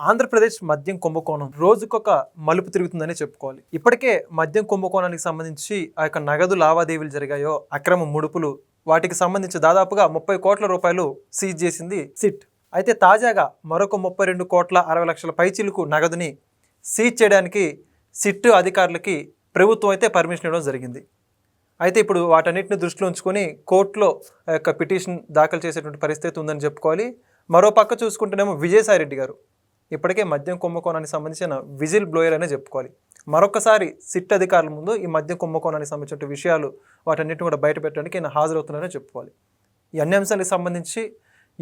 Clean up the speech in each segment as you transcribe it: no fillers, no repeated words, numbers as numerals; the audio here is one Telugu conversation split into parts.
ఆంధ్రప్రదేశ్ మద్యం కుంభకోణం రోజుకొక మలుపు తిరుగుతుందని చెప్పుకోవాలి. ఇప్పటికే మద్యం కుంభకోణానికి సంబంధించి ఆ యొక్క నగదు లావాదేవీలు జరిగాయో, అక్రమ ముడుపులు, వాటికి సంబంధించి దాదాపుగా 30 కోట్ల రూపాయలు సీజ్ చేసింది సిట్. అయితే తాజాగా మరొక 32 కోట్ల 60 లక్షల పైచిలుకు నగదుని సీజ్ చేయడానికి సిట్ అధికారులకి ప్రభుత్వం అయితే పర్మిషన్ ఇవ్వడం జరిగింది. అయితే ఇప్పుడు వాటన్నిటిని దృష్టిలో ఉంచుకొని కోర్టులో ఆ యొక్క పిటిషన్ దాఖలు చేసేటువంటి పరిస్థితి ఉందని చెప్పుకోవాలి. మరో పక్క చూసుకుంటేనేమో విజయసాయిరెడ్డి గారు ఇప్పటికే మద్యం కుంభకోణానికి సంబంధించిన విజిల్ బ్లోయర్ అనే చెప్పుకోవాలి. మరొకసారి సిట్ అధికారుల ముందు ఈ మద్యం కుంభకోణానికి సంబంధించిన విషయాలు వాటన్నిటిని కూడా బయట పెట్టడానికి ఆయన హాజరవుతున్నారని చెప్పుకోవాలి. ఈ అన్ని అంశాలకు సంబంధించి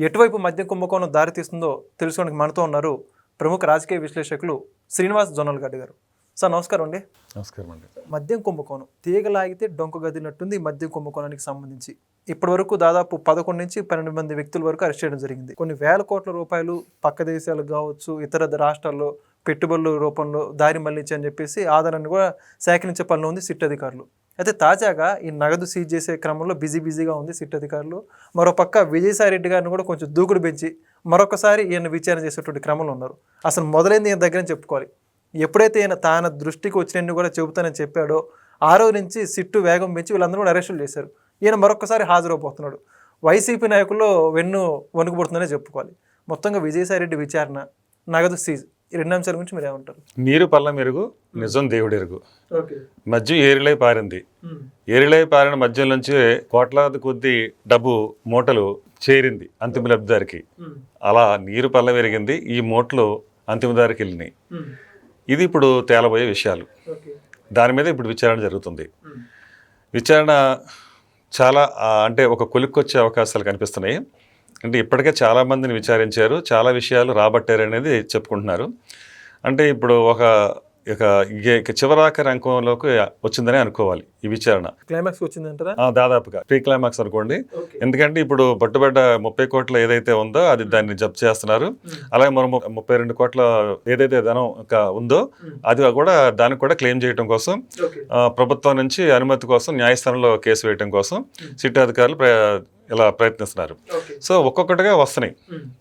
ఎటువైపు మద్యం కుంభకోణం దారితీస్తుందో తెలుసుకోవడానికి మనతో ఉన్నారు ప్రముఖ రాజకీయ విశ్లేషకులు శ్రీనివాస్ జొన్నలగడ్డ గారు. సార్ నమస్కారం అండి. నమస్కారం అండి. మద్యం కుంభకోణం తీగలాగితే డొంక గదినట్టుంది. ఈ మద్యం కుంభకోణానికి సంబంధించి ఇప్పటి వరకు దాదాపు 11 నుంచి 12 మంది వ్యక్తుల వరకు అరెస్ట్ చేయడం జరిగింది. కొన్ని వేల కోట్ల రూపాయలు పక్క దేశాలకు కావచ్చు, ఇతర రాష్ట్రాల్లో పెట్టుబడుల రూపంలో దారి మళ్లించి అని చెప్పేసి ఆధారాన్ని కూడా సేకరించే పనిలో ఉంది సిట్ అధికారులు. అయితే తాజాగా ఈ నగదు సీజ్ చేసే క్రమంలో బిజీగా ఉంది సిట్ అధికారులు. మరోపక్క విజయసాయిరెడ్డి గారిని కూడా కొంచెం దూకుడు పెంచి మరొకసారి ఈయన విచారణ చేసేటువంటి క్రమంలో ఉన్నారు. అసలు మొదలైంది ఈయన దగ్గర చెప్పుకోవాలి. ఎప్పుడైతే ఈయన తన దృష్టికి వచ్చినన్ని కూడా చెబుతానని చెప్పాడో ఆ రోజు నుంచి సిట్టు వేగం పెంచి వీళ్ళందరూ కూడా అరెస్టులు చేశారు. ఈయన మరొకసారి హాజరైపోతున్నాడు. వైసీపీ నాయకుల్లో వెన్ను వణుకుపడుతుందనే చెప్పుకోవాలి. మొత్తంగా విజయసాయిరెడ్డి విచారణ, నగదు సీజ్, ఈ 2 అంశాల గురించి మీరు ఏమంటారు? నీరు పల్ల మెరుగు, నిజం దేవుడెరుగు. మద్యం ఏరిలై పారింది. ఏరిలై పారిన మద్యం నుంచి కోట్లాది కొద్ది డబ్బు మూటలు చేరింది అంతిమ లబ్ధిదారికి. అలా నీరు పల్ల మెరిగింది, ఈ మూటలు అంతిమ దారికి వెళ్ళినాయి. ఇది ఇప్పుడు తేలబోయే విషయాలు. దాని మీద ఇప్పుడు విచారణ జరుగుతుంది. విచారణ చాలా అంటే ఒక కొలిక్కొచ్చే అవకాశాలు కనిపిస్తున్నాయి. అంటే ఇప్పటికే చాలామందిని విచారించారు, చాలా విషయాలు రాబట్టారు అనేది చెప్పుకుంటున్నారు. అంటే ఇప్పుడు ఒక చివరాఖరి అంకంలోకి వచ్చిందని అనుకోవాలి ఈ విచారణ. క్లైమాక్స్ వచ్చిందంటారా? దాదాపుగా ప్రీ క్లైమాక్స్ అనుకోండి. ఎందుకంటే ఇప్పుడు పట్టుబడ్డ 30 కోట్ల ఏదైతే ఉందో అది దాన్ని జప్తు చేస్తున్నారు. అలాగే మనం 32 కోట్ల ఏదైతే ధనం ఉందో అది కూడా దానికి కూడా క్లెయిమ్ చేయడం కోసం ప్రభుత్వం నుంచి అనుమతి కోసం న్యాయస్థానంలో కేసు వేయడం కోసం సిట్ అధికారులు ఇలా ప్రయత్నిస్తున్నారు. సో ఒక్కొక్కటిగా వస్తున్నాయి.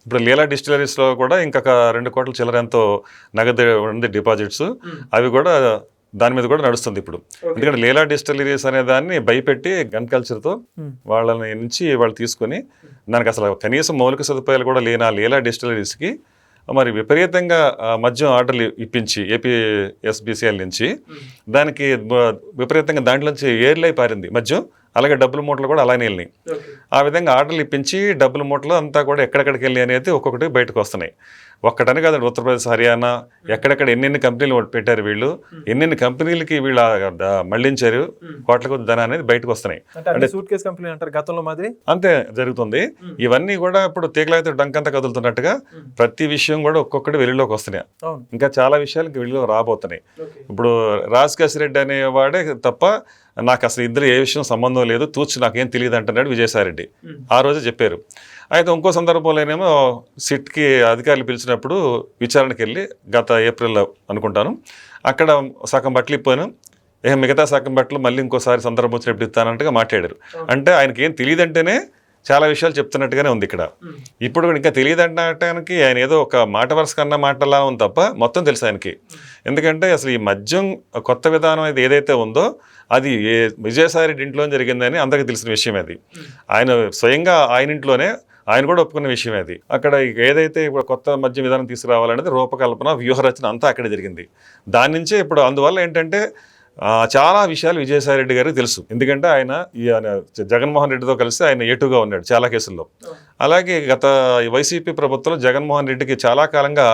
ఇప్పుడు లీలా డిస్టిలరీస్లో కూడా ఇంకొక 2 కోట్ల చిల్లర ఎంతో నగదు ఉంది డిపాజిట్స్, అవి కూడా దాని మీద కూడా నడుస్తుంది ఇప్పుడు. ఎందుకంటే లీలా డిస్టిలరీస్ అనే దాన్ని భయపెట్టి గన్ కల్చర్తో వాళ్ళని నుంచి వాళ్ళు తీసుకొని దానికి అసలు కనీసం మౌలిక సదుపాయాలు కూడా లేని లీలా డిస్టిలరీస్కి మరి విపరీతంగా మద్యం ఆర్డర్లు ఇప్పించి ఏపీఎస్బీసీఎల్ నుంచి దానికి విపరీతంగా దాంట్లోంచి ఏర్లై పారింది మద్యం. అలాగే డబ్బుల మూటలు కూడా అలానే వెళ్ళినాయి. ఆ విధంగా ఆర్డర్లు ఇప్పించి డబ్బుల మూటలు అంతా కూడా ఎక్కడెక్కడికి వెళ్ళి అనేది ఒక్కొక్కటి బయటకు వస్తున్నాయి. ఒక్కటని కాదండి, ఉత్తరప్రదేశ్, హర్యానా ఎక్కడెక్కడ ఎన్నెన్ని కంపెనీలు పెట్టారు వీళ్ళు, ఎన్నెన్ని కంపెనీలకి వీళ్ళు మళ్లించారు కోట్ల కొద్ది ధన అనేది బయటకు వస్తున్నాయి. అంటే సూట్ కేసు కంపెనీ అంటారు గతంలో మాదిరి అంతే జరుగుతుంది. ఇవన్నీ కూడా ఇప్పుడు తీగలైతే డంకంతా కదులుతున్నట్టుగా ప్రతి విషయం కూడా ఒక్కొక్కటి వెలుగులోకి వస్తున్నాయి. ఇంకా చాలా విషయాలు వెలుగులో రాబోతున్నాయి. ఇప్పుడు రాజకేశ్ రెడ్డి అనేవాడే తప్ప నాకు అసలు ఇద్దరు ఏ విషయం సంబంధం లేదు, తూచి నాకేం తెలియదు అంటున్నాడు విజయసాయిరెడ్డి. ఆ రోజే చెప్పారు. అయితే ఇంకో సందర్భంలోనేమో సిట్కి అధికారులు పిలిచినప్పుడు విచారణకి వెళ్ళి గత ఏప్రిల్లో అనుకుంటాను, అక్కడ సగం బట్టలు ఇప్పాను, మిగతా సగం బట్టలు మళ్ళీ ఇంకోసారి సందర్భం వచ్చినప్పుడు ఇస్తానంటగా మాట్లాడారు. అంటే ఆయనకి ఏం తెలియదంటేనే చాలా విషయాలు చెప్తున్నట్టుగానే ఉంది ఇక్కడ. ఇప్పుడు ఇంకా తెలియదు అంటానికి ఆయన ఏదో ఒక మాట వరుస కన్నా మాటలా ఉంది తప్ప మొత్తం తెలుసు ఆయనకి. ఎందుకంటే అసలు ఈ మద్యం కొత్త విధానం అనేది ఏదైతే ఉందో అది విజయసాయిరెడ్డి ఇంట్లో జరిగిందని అందరికీ తెలిసిన విషయం. అది ఆయన స్వయంగా ఆయన ఇంట్లోనే ఆయన కూడా ఒప్పుకున్న విషయం. అది అక్కడ ఏదైతే ఇప్పుడు కొత్త మద్యం విధానం తీసుకురావాలనేది రూపకల్పన, వ్యూహరచన అంతా అక్కడే జరిగింది. దాని నుంచే ఇప్పుడు అందువల్ల ఏంటంటే చాలా విషయాలు విజయసాయిరెడ్డి గారికి తెలుసు. ఎందుకంటే ఆయన జగన్మోహన్ రెడ్డితో కలిసి ఆయన ఏటుగా ఉన్నాడు చాలా కేసుల్లో. అలాగే గత వైసీపీ ప్రభుత్వంలో జగన్మోహన్ రెడ్డికి చాలా కాలంగా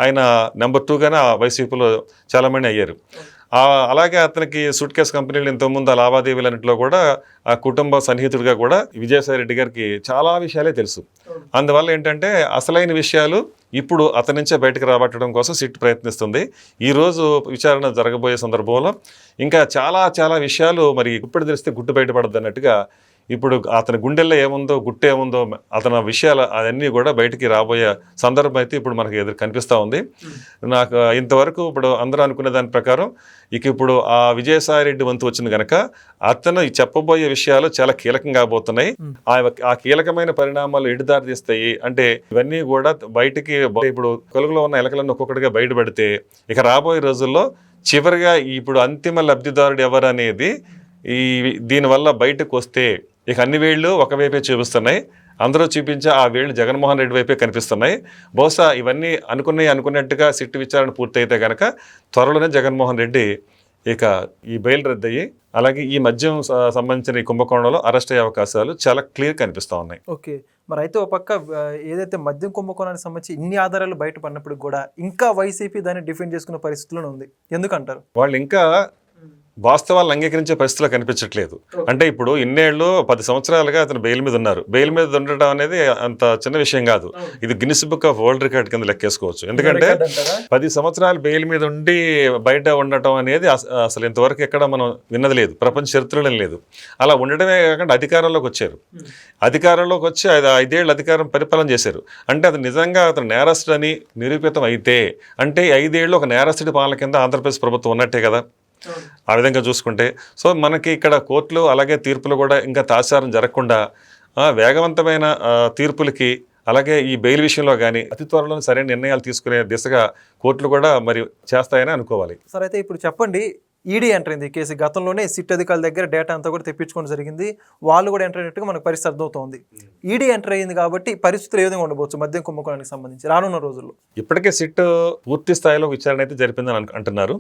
ఆయన నెంబర్ 2గానే వైసీపీలో చాలామంది అయ్యారు. అలాగే అతనికి సూట్ కేసు కంపెనీలు ఇంతకుముందు లావాదేవీలన్నింటిలో కూడా ఆ కుటుంబ సన్నిహితుడిగా కూడా విజయసాయిరెడ్డి గారికి చాలా విషయాలే తెలుసు. అందువల్ల ఏంటంటే అసలైన విషయాలు ఇప్పుడు అతని నుంచే బయటకు రాబట్టడం కోసం సిట్ ప్రయత్నిస్తుంది. ఈరోజు విచారణ జరగబోయే సందర్భంలో ఇంకా చాలా విషయాలు మరి గుప్పెడు తెలిస్తే గుట్టు బయటపడద్దు అన్నట్టుగా ఇప్పుడు అతని గుండెల్లో ఏముందో గుట్టు ఏముందో అతని విషయాలు అవన్నీ కూడా బయటికి రాబోయే సందర్భం అయితే ఇప్పుడు మనకి ఎదురు కనిపిస్తూ ఉంది. నాకు ఇంతవరకు ఇప్పుడు అందరూ అనుకునే దాని ప్రకారం ఇప్పుడు ఆ విజయసాయిరెడ్డి వంతు వచ్చింది కనుక అతను చెప్పబోయే విషయాలు చాలా కీలకంగా కాబోతున్నాయి. ఆ కీలకమైన పరిణామాలు ఎటుదారి తీస్తాయి అంటే ఇవన్నీ కూడా బయటికి ఇప్పుడు కొలుగులో ఉన్న ఎలకలను ఒక్కొక్కటిగా బయటపడితే ఇక రాబోయే రోజుల్లో చివరిగా ఇప్పుడు అంతిమ లబ్ధిదారుడు ఎవరు అనేది దీనివల్ల బయటకు వస్తే ఇక అన్ని వేళ్ళు ఒకవైపే చూపిస్తున్నాయి. అందరూ చూపించే ఆ వేళ్ళు జగన్మోహన్ రెడ్డి వైపే కనిపిస్తున్నాయి. బహుశా ఇవన్నీ అనుకున్నట్టుగా సిట్టు విచారణ పూర్తయితే కనుక త్వరలోనే జగన్మోహన్ రెడ్డి ఇక ఈ బెయిల్ రద్దయ్యి అలాగే ఈ మద్యం సంబంధించిన ఈ కుంభకోణంలో అరెస్ట్ అయ్యే అవకాశాలు చాలా క్లియర్ కనిపిస్తూ ఉన్నాయి. ఓకే, మరి అయితే ఒక పక్క ఏదైతే మద్యం కుంభకోణానికి సంబంధించి ఇన్ని ఆధారాలు బయటపడినప్పుడు కూడా ఇంకా వైసీపీ దాన్ని డిఫెండ్ చేసుకునే పరిస్థితుల్లో ఉంది. ఎందుకంటారు? వాళ్ళు ఇంకా వాస్తవాలను అంగీకరించే పరిస్థితిలో కనిపించట్లేదు. అంటే ఇప్పుడు ఇన్నేళ్ళు 10 సంవత్సరాలుగా అతను బెయిల్ మీద ఉన్నారు. బెయిల్ మీద ఉండటం అనేది అంత చిన్న విషయం కాదు. ఇది Guinness book of world record కింద లెక్కేసుకోవచ్చు. ఎందుకంటే 10 సంవత్సరాలు బెయిల్ మీద ఉండి బయట ఉండటం అనేది అసలు ఇంతవరకు ఎక్కడ మనం విన్నది లేదు, ప్రపంచ చరిత్రలో లేదు. అలా ఉండటమే కాకుండా అధికారంలోకి వచ్చారు. అధికారంలోకి వచ్చి 5 ఏళ్ళు అధికారం పరిపాలన చేశారు. అంటే అది నిజంగా అతను నేరస్తుడని నిరూపితం అయితే అంటే 5 ఏళ్ళు ఒక నేరస్తుడి పాలన కింద ఆంధ్రప్రదేశ్ ప్రభుత్వం ఉన్నట్టే కదా ఆ విధంగా చూసుకుంటే. సో మనకి ఇక్కడ కోర్టులు అలాగే తీర్పులు కూడా ఇంకా తాత్సారం జరగకుండా వేగవంతమైన తీర్పులకి అలాగే ఈ బెయిల్ విషయంలో కానీ అతి త్వరలో సరైన నిర్ణయాలు తీసుకునే దిశగా కోర్టులు కూడా మరి చేస్తాయని అనుకోవాలి. సరే, అయితే ఇప్పుడు చెప్పండి, ఈడీ ఎంటర్ అయింది కేసు. గతంలోనే సిట్ అధికారుల దగ్గర డేటా అంతా కూడా తెప్పించుకోవడం జరిగింది. వాళ్ళు కూడా ఎంటర్ అయినట్టుగా మనకు పరిస్థితి అర్థమవుతోంది. ఈడీ ఎంటర్ అయింది కాబట్టి పరిస్థితులు ఏ విధంగా ఉండబోచ్చు మద్యం కుంభకోణానికి సంబంధించి రానున్న రోజుల్లో? ఇప్పటికే సిట్ పూర్తి స్థాయిలో విచారణ అయితే జరిపిందని అంటున్నారు.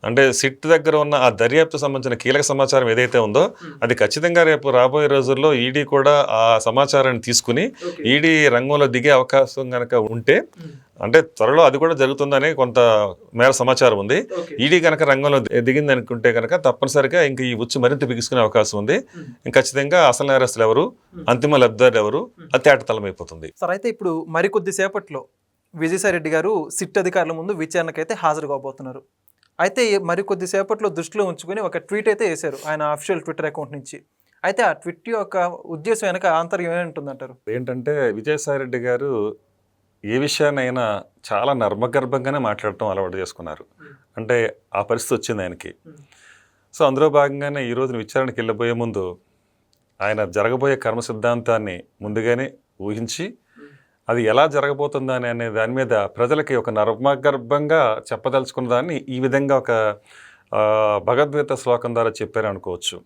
అంటే సిట్ దగ్గర ఉన్న ఆ దర్యాప్తు సంబంధించిన కీలక సమాచారం ఏదైతే ఉందో అది ఖచ్చితంగా రేపు రాబోయే రోజుల్లో ఈడీ కూడా ఆ సమాచారాన్ని తీసుకుని ఈడీ రంగంలో దిగే అవకాశం కనుక ఉంటే అంటే త్వరలో అది కూడా జరుగుతుందని కొంత మేర సమాచారం ఉంది. ఈడీ కనుక రంగంలో దిగింది అనుకుంటే కనుక తప్పనిసరిగా ఇంక ఈ ఉచ్చు మరింత బిగుసుకునే అవకాశం ఉంది. ఖచ్చితంగా అసలు నేరస్తులు ఎవరు, అంతిమ లబ్ధిదారులు ఎవరు అది తేటతలమైపోతుంది. సరే, అయితే ఇప్పుడు మరికొద్ది సేపట్లో విజయసాయిరెడ్డి గారు సిట్ అధికారుల ముందు విచారణకైతే హాజరు కాబోతున్నారు. అయితే మరికొద్ది సేపట్లో దృష్టిలో ఉంచుకొని ఒక ట్వీట్ అయితే వేశారు ఆయన అఫీషియల్ ట్విట్టర్ అకౌంట్ నుంచి. అయితే ఆ ట్వీట్ యొక్క ఉద్దేశం వెనక ఆంతర్యం ఏముంటుందంటారు? ఏంటంటే విజయసాయిరెడ్డి గారు ఏ విషయాన్నైనా చాలా నర్మగర్భంగానే మాట్లాడటం అలవాటు చేసుకున్నారు. అంటే ఆ పరిస్థితి వచ్చింది ఆయనకి. సో అందులో భాగంగానే ఈ రోజున విచారణకి వెళ్ళబోయే ముందు ఆయన జరగబోయే కర్మ సిద్ధాంతాన్ని ముందుగానే ఊహించి అది ఎలా జరగబోతుందా అనే దాని మీద ప్రజలకి ఒక నర్మగర్భంగా చెప్పదలుచుకున్న దాన్ని ఈ విధంగా ఒక భగవద్గీత శ్లోకం ద్వారా చెప్పారు అనుకోవచ్చు.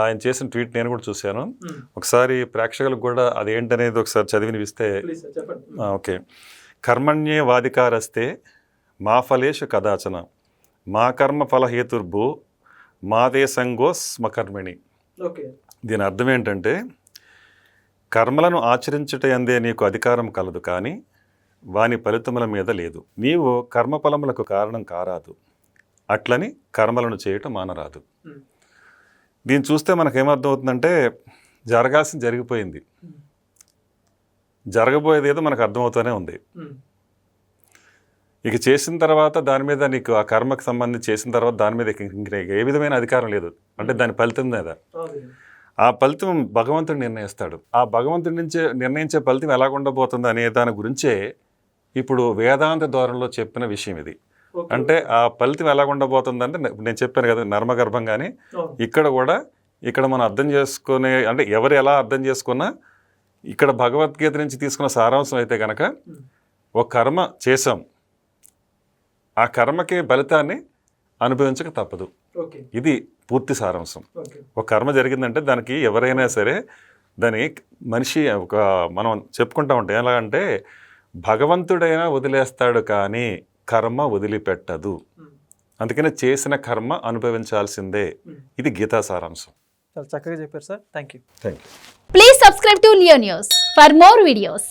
ఆయన చేసిన ట్వీట్ నేను కూడా చూశాను. ఒకసారి ప్రేక్షకులకు కూడా అదేంటనేది ఒకసారి చదివి వినిపిస్తే. ఓకే. కర్మణ్యే వాధికారస్తే మా ఫలేషు కదాచన మా కర్మ ఫలహేతుర్భూ మాదే సంగో స్మకర్మిణి. దీని అర్థం ఏంటంటే కర్మలను ఆచరించుట యందే నీకు అధికారం కలదు, కానీ వాని ఫలితముల మీద లేదు. నీవు కర్మఫలములకు కారణం కారాదు, అట్లని కర్మలను చేయటం మానరాదు. దీన్ని చూస్తే మనకేమర్థం అవుతుందంటే జరగాల్సింది జరిగిపోయింది, జరగబోయేది ఏదో మనకు అర్థమవుతూనే ఉంది. ఇక చేసిన తర్వాత దాని మీద నీకు ఆ కర్మకు సంబంధించి చేసిన తర్వాత దాని మీద ఏ విధమైన అధికారం లేదు. అంటే దాని ఫలితం మీద ఆ ఫలితం భగవంతుడు నిర్ణయిస్తాడు. ఆ భగవంతుడి నుంచే నిర్ణయించే ఫలితం ఎలా ఉండబోతుంది అనే దాని గురించే ఇప్పుడు వేదాంత ధోరణిలో చెప్పిన విషయం ఇది. అంటే ఆ ఫలితం ఎలా ఉండబోతుందంటే నేను చెప్పాను కదా నర్మగర్భంగానే ఇక్కడ కూడా ఇక్కడ మనం అర్థం చేసుకునే అంటే ఎవరు ఎలా అర్థం చేసుకున్నా ఇక్కడ భగవద్గీత నుంచి తీసుకున్న సారాంశం అయితే కనుక ఒక కర్మ చేసాం, ఆ కర్మకి ఫలితాన్ని అనుభవించక తప్పదు. ఇది పూర్తి సారాంశం. ఒక కర్మ జరిగిందంటే దానికి ఎవరైనా సరే దాని మనిషి ఒక మనం చెప్పుకుంటా ఉంటాం ఎలా అంటే భగవంతుడైనా వదిలేస్తాడు కానీ కర్మ వదిలిపెట్టదు. అందుకనే చేసిన కర్మ అనుభవించాల్సిందే. ఇది గీతా సారాంశం. చాలా చక్కగా చెప్పారు sir. Thank you. Thank you. Please subscribe to Leo news for more videos.